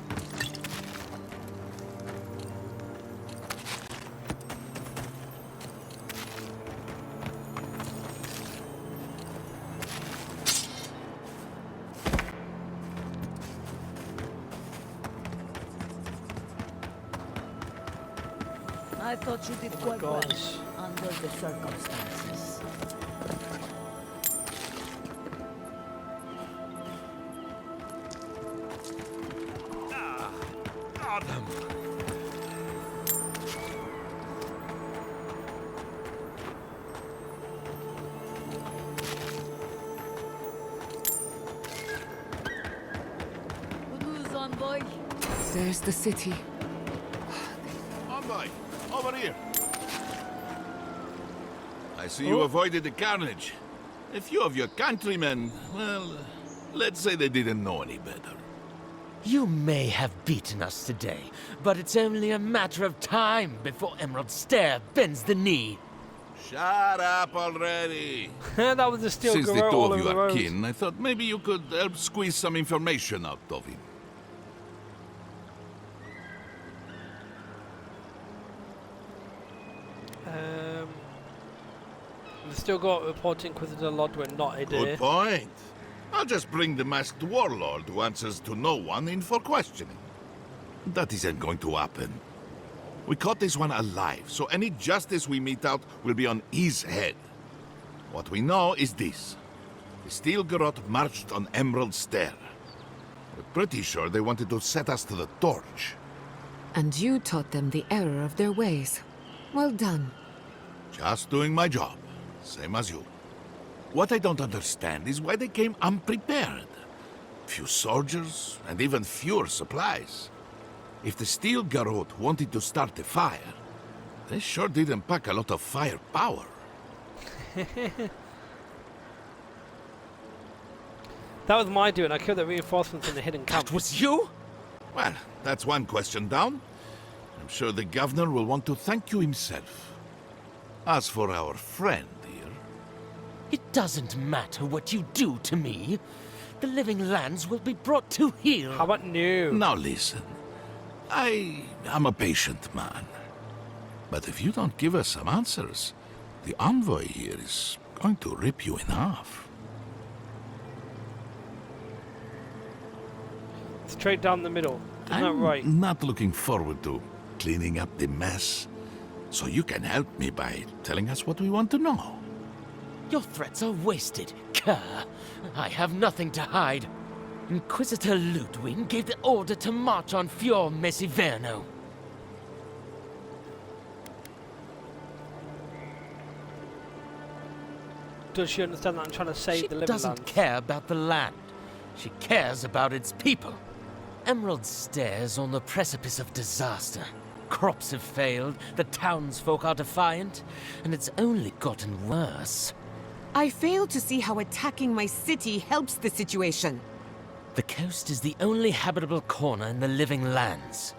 I thought you did Oh my quite well gosh. under the circumstances. Adam! Good news, envoy. There's the city. Envoy, over here. I see you avoided the carnage. A few of your countrymen, well, let's say they didn't know any better. You may have beaten us today, but it's only a matter of time before Emerald Stair bends the knee. Shut up already. That was the Steel Since the Garrote two all of over you the are road. kin, I thought maybe you could help squeeze some information out of him. The Steel Garrote report Inquisitor Lodwin, not a Good deer. point. I'll just bring the masked warlord who answers to no one in for questioning. That isn't going to happen. We caught this one alive, so any justice we mete out will be on his head. What we know is this. The Steel Garrote marched on Emerald Stair. We're pretty sure they wanted to set us to the torch. And you taught them the error of their ways. Well done. Just doing my job, same as you. What I don't understand is why they came unprepared. Few soldiers, and even fewer supplies. If the Steel Garrote wanted to start a fire, they sure didn't pack a lot of firepower. That was my doing. I killed the reinforcements in the hidden camp. That was you? Well, that's one question down. I'm sure the governor will want to thank you himself. As for our friend here... It doesn't matter what you do to me. The living lands will be brought to heel. How about new? Now listen. I am a patient man. But if you don't give us some answers, the envoy here is going to rip you in half. Straight down the middle. Isn't that I'm right? not looking forward to cleaning up the mess. So you can help me by telling us what we want to know. Your threats are wasted, Kerr. I have nothing to hide. Inquisitor Ludwig gave the order to march on Fior Mesiverno. Does she understand that I'm trying to save the living She doesn't lands? care about the land. She cares about its people. Emerald stares on the precipice of disaster. Crops have failed, the townsfolk are defiant, and it's only gotten worse. I fail to see how attacking my city helps the situation. The coast is the only habitable corner in the living lands.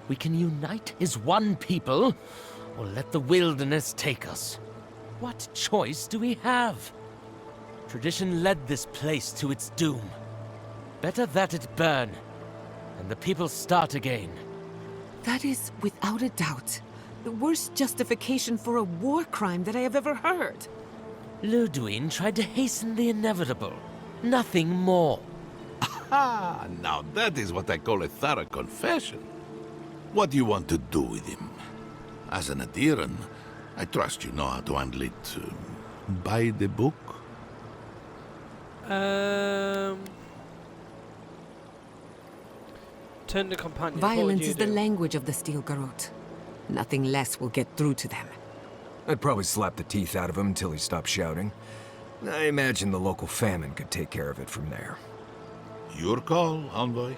We can unite as one people, or let the wilderness take us. What choice do we have? Tradition led this place to its doom. Better that it burn, and the people start again. That is, without a doubt, the worst justification for a war crime that I have ever heard. Ludwig tried to hasten the inevitable. Nothing more. Ah, now that is what I call a thorough confession. What do you want to do with him? As an adherent, I trust you know how to handle it by the book. Turn the companion. What would Violence you is the do? language of the Steel Garrote. Nothing less will get through to them. I'd probably slap the teeth out of him until he stopped shouting. I imagine the local famine could take care of it from there. Your call, envoy.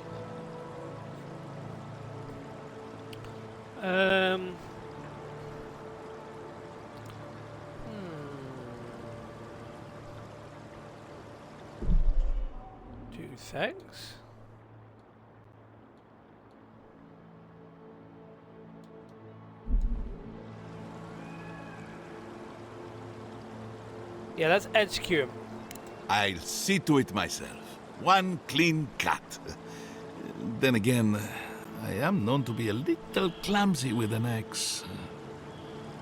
Do sex? Yeah, let's execute him. I'll see to it myself. One clean cut. Then again, I am known to be a little clumsy with an axe.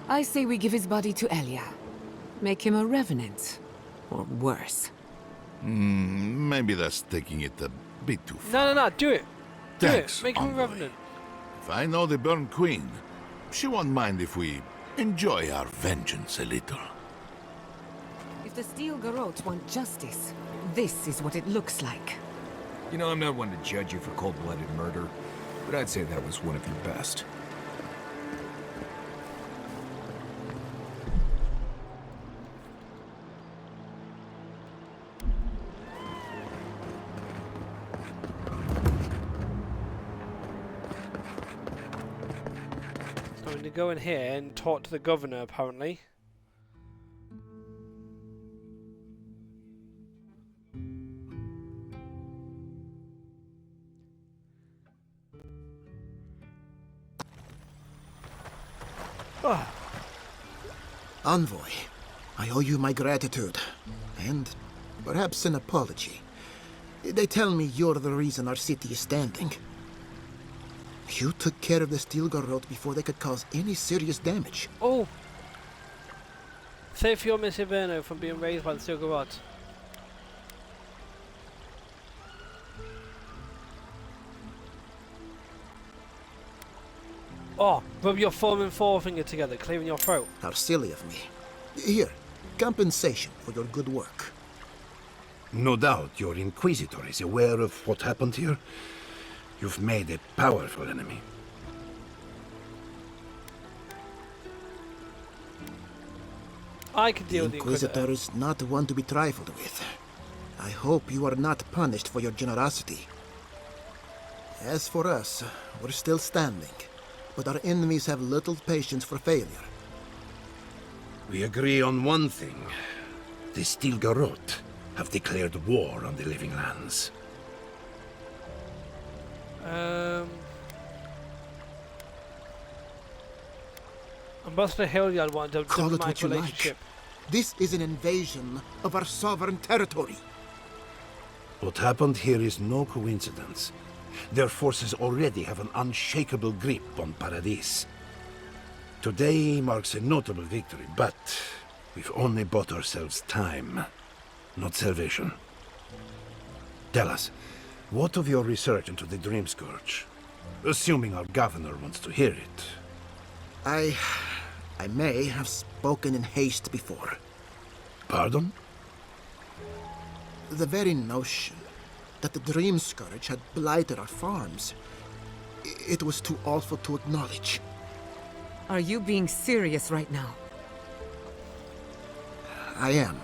I say we give his body to Elia. Make him a revenant. Or worse. Maybe that's taking it a bit too far. No, do it. Do Thanks, it. Make him a envoy. revenant. If I know the Burn Queen, she won't mind if we enjoy our vengeance a little. If the Steel Garrote want justice, this is what it looks like. You know, I'm not one to judge you for cold-blooded murder, but I'd say that was one of your best. So I'm going to go in here and talk to the governor, apparently. Envoy, I owe you my gratitude, and perhaps an apology. They tell me you're the reason our city is standing. You took care of the Steel Garrote before they could cause any serious damage. Oh! Save your Miss Iverno from being raised by the Steel Garrote. Oh, rub your thumb and forefinger together, clearing your throat. How silly of me. Here, compensation for your good work. No doubt your Inquisitor is aware of what happened here. You've made a powerful enemy. I could deal The with the Inquisitor is not one to be trifled with. I hope you are not punished for your generosity. As for us, we're still standing, but our enemies have little patience for failure. We agree on one thing. The Stilgarot have declared war on the Living Lands. Ambassador Hilliard wanted a Call it diplomatic what you relationship. like. This is an invasion of our sovereign territory. What happened here is no coincidence. Their forces already have an unshakable grip on Paradis. Today marks a notable victory, but we've only bought ourselves time, not salvation. Tell us, what of your research into the Dream Scourge? Assuming our governor wants to hear it. I may have spoken in haste before. Pardon? The very notion that the Dream Scourge had blighted our farms, it was too awful to acknowledge. Are you being serious right now? I am.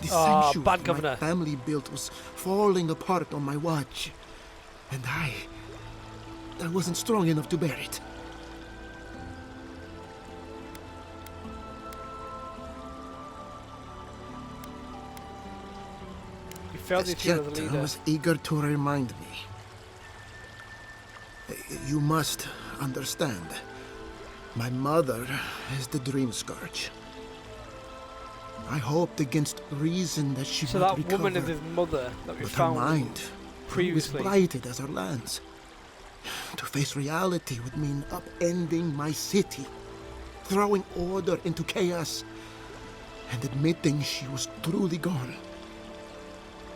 The Ah, sanctuary bad my governor. family built was falling apart on my watch. And I wasn't strong enough to bear it. You failed As your team as a Jetta leader. was eager to remind me. You must understand. My mother is the Dream Scourge. I hoped against reason that she So would that recover, woman is his mother that we but her found mind previously. was blighted as our lands. To face reality would mean upending my city, throwing order into chaos, and admitting she was truly gone.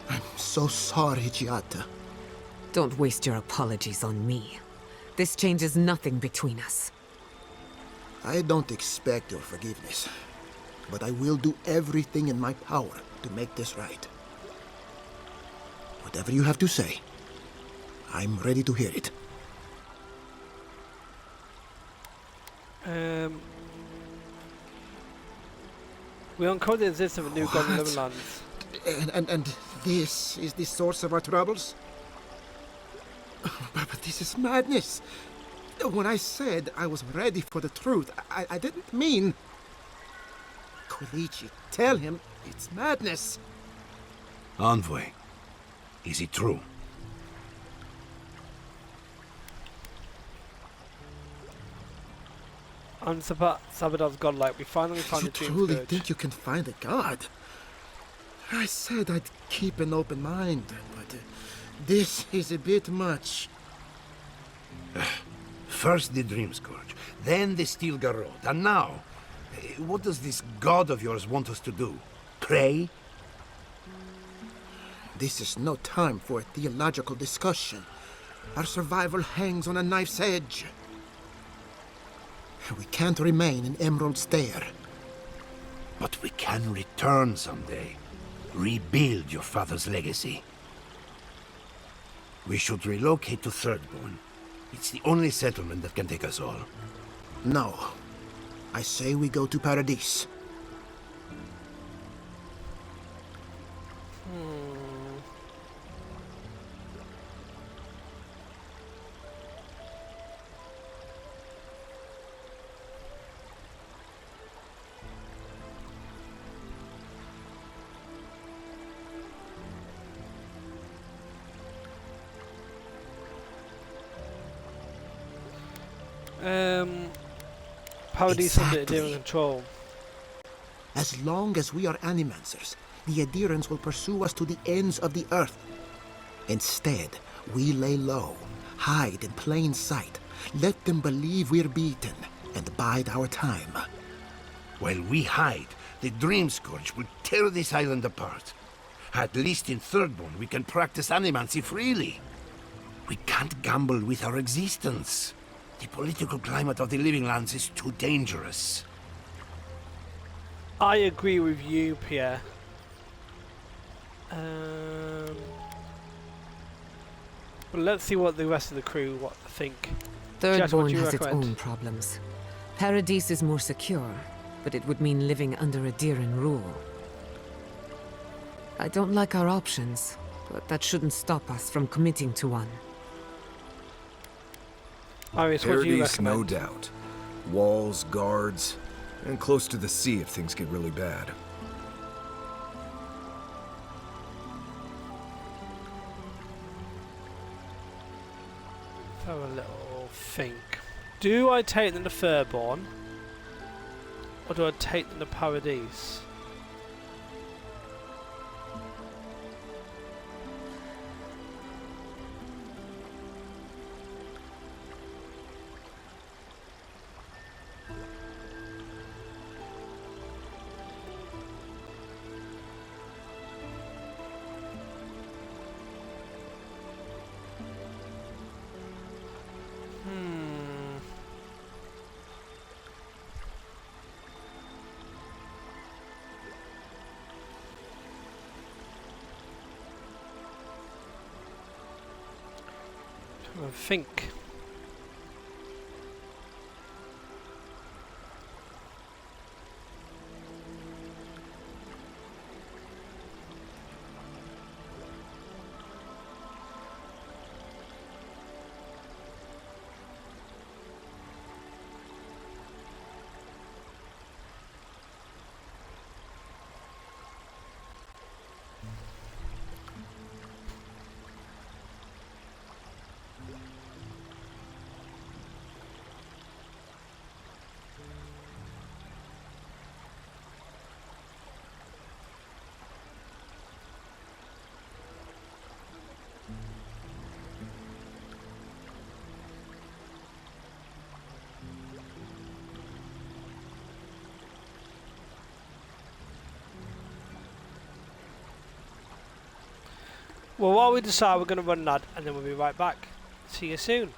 I'm so sorry, Giata. Don't waste your apologies on me. This changes nothing between us. I don't expect your forgiveness, but I will do everything in my power to make this right. Whatever you have to say, I'm ready to hear it. We uncovered the existence of a new god in What? Liverlands. And this is the source of our troubles? But this is madness. When I said I was ready for the truth, I didn't mean... Koichi, tell him it's madness. Envoy, is it true? On Sabadov's godlike, we finally found You a Dream truly Scourge. think you can find a god? I said I'd keep an open mind, but this is a bit much. First the Dream Scourge, then the Stilgarot, and now, what does this god of yours want us to do? Pray? This is no time for a theological discussion. Our survival hangs on a knife's edge. We can't remain in Emerald Stair. But we can return someday. Rebuild your father's legacy. We should relocate to Thirdborn. It's the only settlement that can take us all. No. I say we go to Paradis. Paradis under Exactly. Adirian control. As long as we are Animancers, the Adirans will pursue us to the ends of the earth. Instead, we lay low, hide in plain sight, let them believe we're beaten, and bide our time. While we hide, the Dream Scourge will tear this island apart. At least in Thirdborn, we can practice animancy freely. We can't gamble with our existence. The political climate of the Living Lands is too dangerous. I agree with you, Pierre. But let's see what the rest of the crew think. Jess, what Thirdborn do you has its recommend? own problems. Paradis is more secure, but it would mean living under Adiran rule. I don't like our options, but that shouldn't stop us from committing to one. Iris, what do you Paradise, no recommend? doubt. Walls, guards, and close to the sea if things get really bad. Let's have a little think. Do I take them to Furborn? Or do I take them to Paradise? I think. Well, while we decide, we're going to run that, and then we'll be right back. See you soon.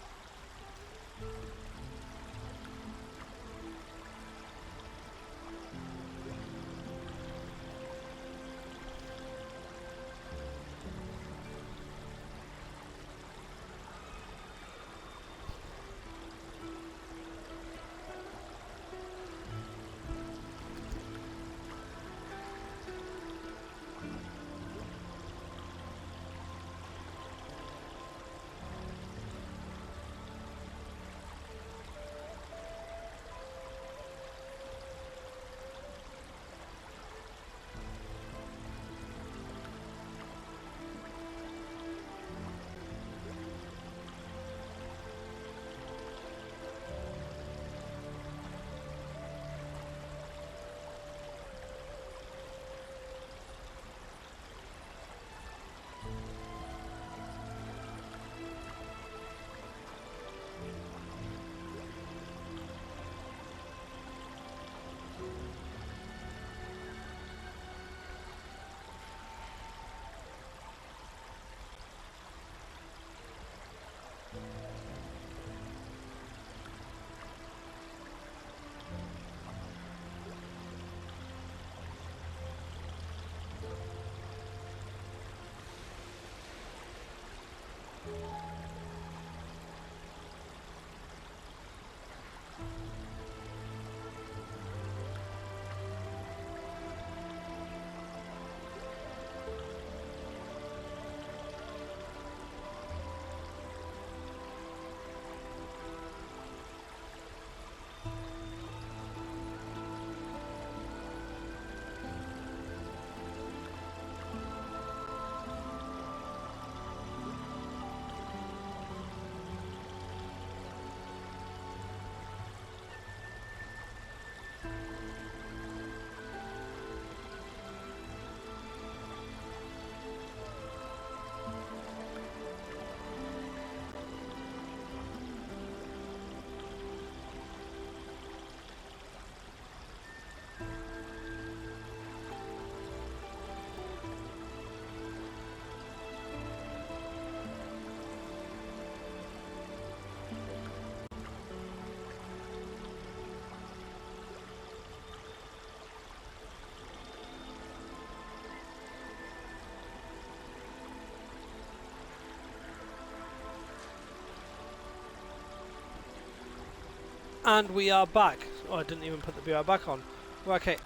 And we are back. Oh, I didn't even put the BR back on. Well, okay.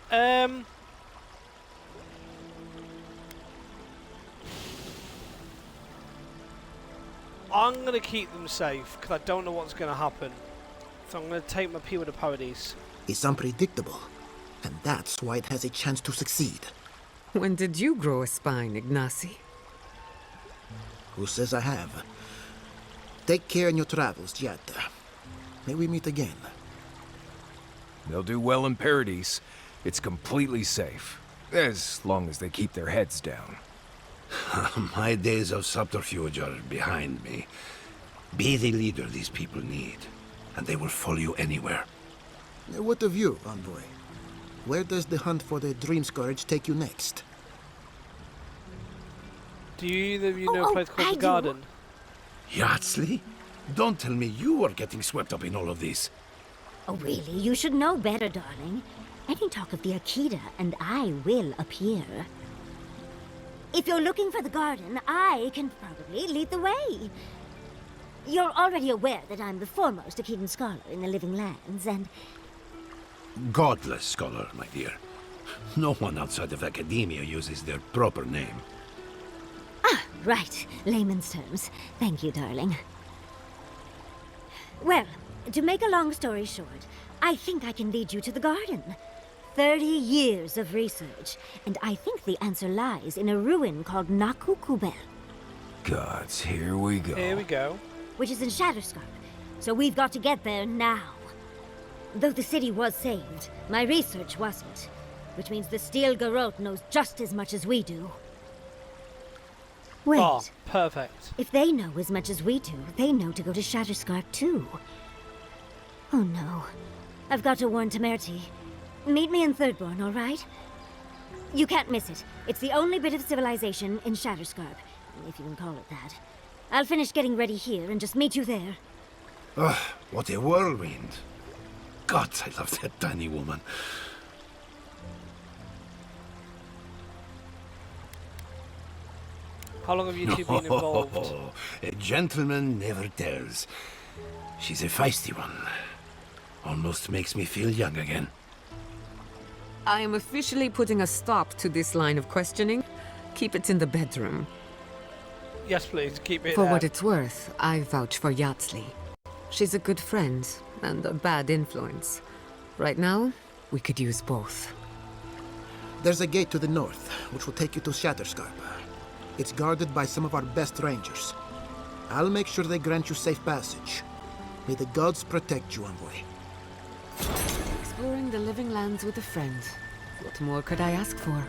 I'm going to keep them safe because I don't know what's going to happen. So I'm going to take my people to Paradise. It's unpredictable, and that's why it has a chance to succeed. When did you grow a spine, Ignacy? Who says I have? Take care in your travels, Giada. May we meet again. They'll do well in Paradise. It's completely safe. As long as they keep their heads down. My days of subterfuge are behind me. Be the leader these people need, and they will follow you anywhere. What of you, Envoy? Where does the hunt for the Dream Scourge take you next? Do either of you know a place called the Garden? Yardsley? Don't tell me you are getting swept up in all of this. Oh, really? You should know better, darling. Any talk of the Akita, and I will appear. If you're looking for the garden, I can probably lead the way. You're already aware that I'm the foremost Akitan scholar in the Living Lands, and... Godless scholar, my dear. No one outside of academia uses their proper name. Ah, right. Layman's terms. Thank you, darling. Well, to make a long story short, I think I can lead you to the garden. 30 years of research, and I think the answer lies in a ruin called Nakukubel. Gods, here we go. Here we go. Which is in Shatterscarp, so we've got to get there now. Though the city was saved, my research wasn't, which means the Steel Garrote knows just as much as we do. Wait. Oh, perfect. If they know as much as we do, they know to go to Shatterscarp too. Oh no. I've got to warn Temerity. Meet me in Thirdborn, all right? You can't miss it. It's the only bit of civilization in Shatterscarp, if you can call it that. I'll finish getting ready here and just meet you there. Ugh, what a whirlwind. Gods, I love that tiny woman. How long have you two been involved? A gentleman never tells. She's a feisty one. Almost makes me feel young again. I am officially putting a stop to this line of questioning. Keep it in the bedroom. Yes, please, keep it For there. what it's worth, I vouch for Yardsley. She's a good friend, and a bad influence. Right now, we could use both. There's a gate to the north, which will take you to Shatterscarp. It's guarded by some of our best rangers. I'll make sure they grant you safe passage. May the gods protect you, Envoy. Exploring the Living Lands with a friend. What more could I ask for?